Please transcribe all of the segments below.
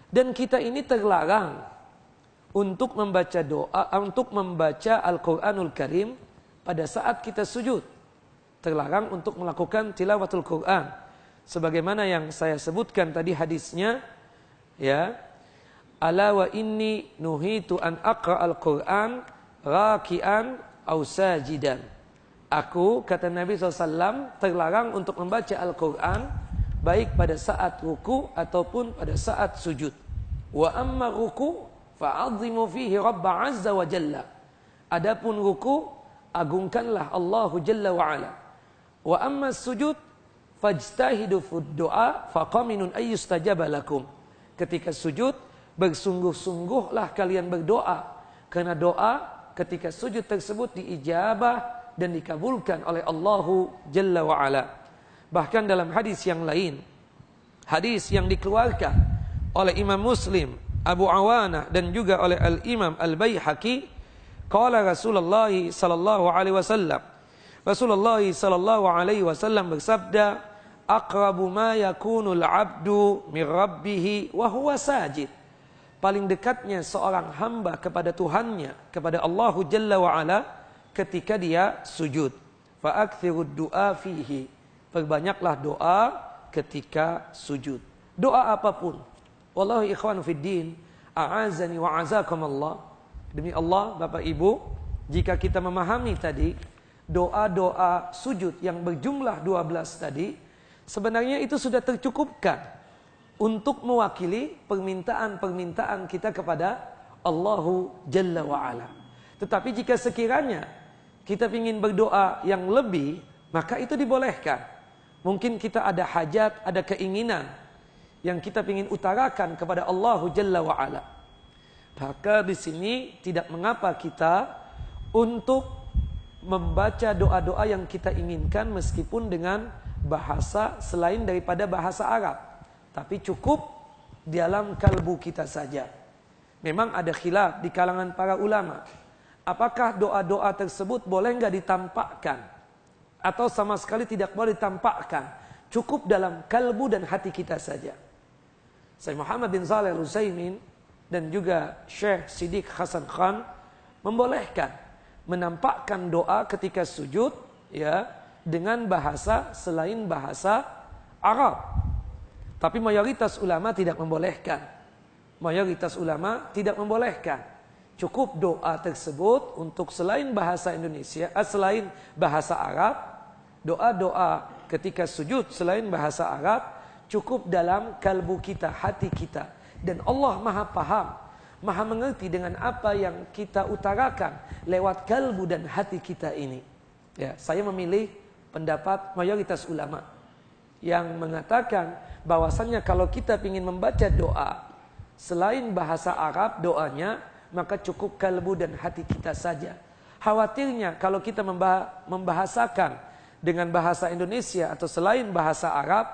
Dan kita ini terlarang untuk membaca doa, untuk membaca Al-Quranul Karim pada saat kita sujud. Terlarang untuk melakukan tilawatul Quran. Sebagaimana yang saya sebutkan tadi hadisnya, ya. Ala wa inni nuhitu an aqra al-Quran raki'an aw sajidan. Aku, kata Nabi SAW, terlarang untuk membaca Al-Quran baik pada saat ruku ataupun pada saat sujud. Wa amma ruku fa'azimu fihi Rabba azza wa jalla. Adapun ruku, agungkanlah Allahu jalla wa ala. Wa amma sujud fajtahidu fud du'a faqaminun ayyustajaba lakum. Ketika sujud, bersungguh-sungguhlah kalian berdoa, karena doa ketika sujud tersebut diijabah dan dikabulkan oleh Allahu jalla wa ala. Bahkan dalam hadis yang lain, hadis yang dikeluarkan oleh Imam Muslim, Abu Awanah dan juga oleh Al-Imam Al-Baihaqi, qala Rasulullah sallallahu alaihi wasallam, Rasulullah sallallahu alaihi wasallam bersabda, aqrabu ma yakunul 'abdu min rabbih wa huwa sajid. Paling dekatnya seorang hamba kepada Tuhannya, kepada Allahu jalla wa ala, ketika dia sujud. Fa aktsirud du'a fihi. Perbanyaklah doa ketika sujud. Doa apapun. Wallahi ikhwan fiddin, a'azani wa azakumullah. Demi Allah, Bapak Ibu, jika kita memahami tadi doa-doa sujud yang berjumlah 12 tadi, sebenarnya itu sudah tercukupkan untuk mewakili permintaan-permintaan kita kepada Allahu Jalla wa'ala. Tetapi jika sekiranya kita ingin berdoa yang lebih, maka itu dibolehkan. Mungkin kita ada hajat, ada keinginan yang kita ingin utarakan kepada Allahu Jalla wa'ala. Maka di sini tidak mengapa kita untuk membaca doa-doa yang kita inginkan meskipun dengan bahasa selain daripada bahasa Arab. Tapi cukup dalam kalbu kita saja. Memang ada khilaf di kalangan para ulama. Apakah doa-doa tersebut boleh enggak ditampakkan? Atau sama sekali tidak boleh ditampakkan? Cukup dalam kalbu dan hati kita saja. Syekh Muhammad bin Shalih Al-Utsaimin dan juga Syekh Siddiq Hasan Khan membolehkan menampakkan doa ketika sujud, ya, dengan bahasa selain bahasa Arab. Tapi mayoritas ulama tidak membolehkan. Mayoritas ulama tidak membolehkan. Cukup doa tersebut untuk selain bahasa Indonesia, selain bahasa Arab, doa-doa ketika sujud selain bahasa Arab cukup dalam kalbu kita, hati kita. Dan Allah Maha paham, Maha mengerti dengan apa yang kita utarakan lewat kalbu dan hati kita ini. Ya, saya memilih pendapat mayoritas ulama yang mengatakan bahwasannya kalau kita ingin membaca doa selain bahasa Arab doanya, maka cukup kalbu dan hati kita saja. Khawatirnya kalau kita membahasakan dengan bahasa Indonesia atau selain bahasa Arab,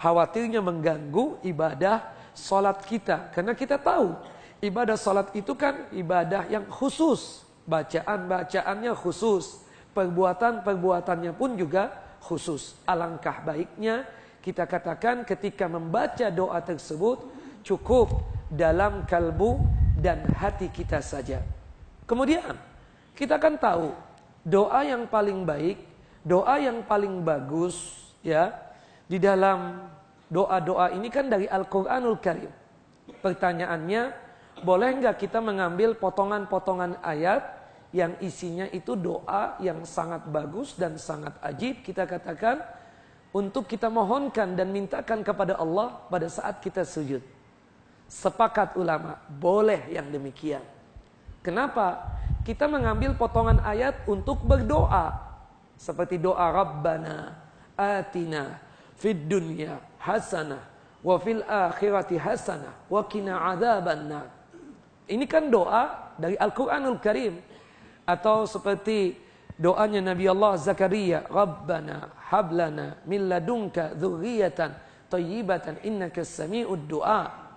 khawatirnya mengganggu ibadah salat kita. Karena kita tahu ibadah salat itu kan ibadah yang khusus, bacaan-bacaannya khusus, perbuatan-perbuatannya pun juga khusus. Alangkah baiknya kita katakan ketika membaca doa tersebut cukup dalam kalbu dan hati kita saja. Kemudian kita kan tahu doa yang paling baik, doa yang paling bagus, ya, di dalam doa-doa ini kan dari Al-Quranul Karim. Pertanyaannya, boleh nggak kita mengambil potongan-potongan ayat yang isinya itu doa yang sangat bagus dan sangat ajib, kita katakan, untuk kita mohonkan dan mintakan kepada Allah pada saat kita sujud. Sepakat ulama, boleh yang demikian. Kenapa? Kita mengambil potongan ayat untuk berdoa. Seperti doa Rabbana atina fid dunya hasanah wa fil akhirati hasanah wa qina adzabannar. Ini kan doa dari Al-Quranul Karim. Atau seperti doanya Nabi Allah Zakaria, Rabbana hablana min ladunka dzurriyyatan thayyibatan innaka sami'ud du'a.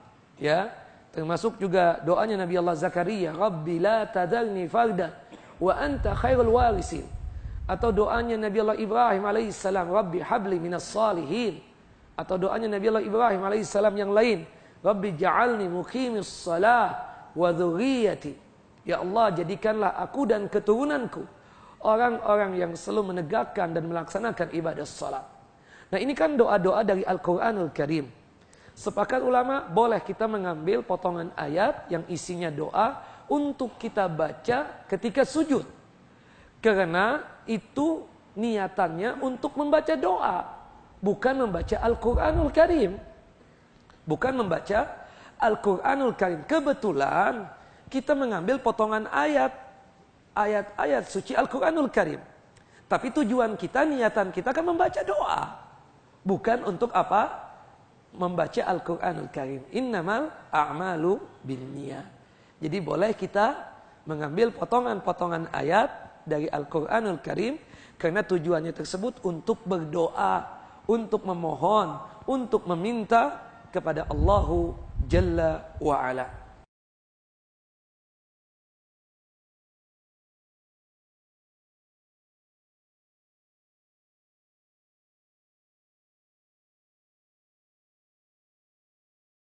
Ya, termasuk juga doanya Nabi Allah Zakaria, Rabbi la tadarni farda wa anta khairul warisin. Atau doanya Nabi Allah Ibrahim alaihissalam, Rabbi habli minas salihin. Atau doanya Nabi Allah Ibrahim alaihissalam yang lain, Rabbi ja'alni muqimis shalah wa dzurriyyati. Ya Allah, jadikanlah aku dan keturunanku orang-orang yang selalu menegakkan dan melaksanakan ibadah salat. Nah, ini kan doa-doa dari Al-Qur'anul Karim. Sepakat ulama, boleh kita mengambil potongan ayat yang isinya doa untuk kita baca ketika sujud. Karena itu niatannya untuk membaca doa, bukan membaca Al-Qur'anul Karim. Bukan membaca Al-Qur'anul Karim. Kebetulan kita mengambil potongan ayat-ayat suci Al-Qur'anul Karim. Tapi tujuan kita, niatan kita kan membaca doa. Bukan untuk apa? Membaca Al-Qur'anul Karim. Innamal a'malu binniyat. Jadi boleh kita mengambil potongan-potongan ayat dari Al-Qur'anul Karim karena tujuannya tersebut untuk berdoa, untuk memohon, untuk meminta kepada Allahu Jalla wa Ala.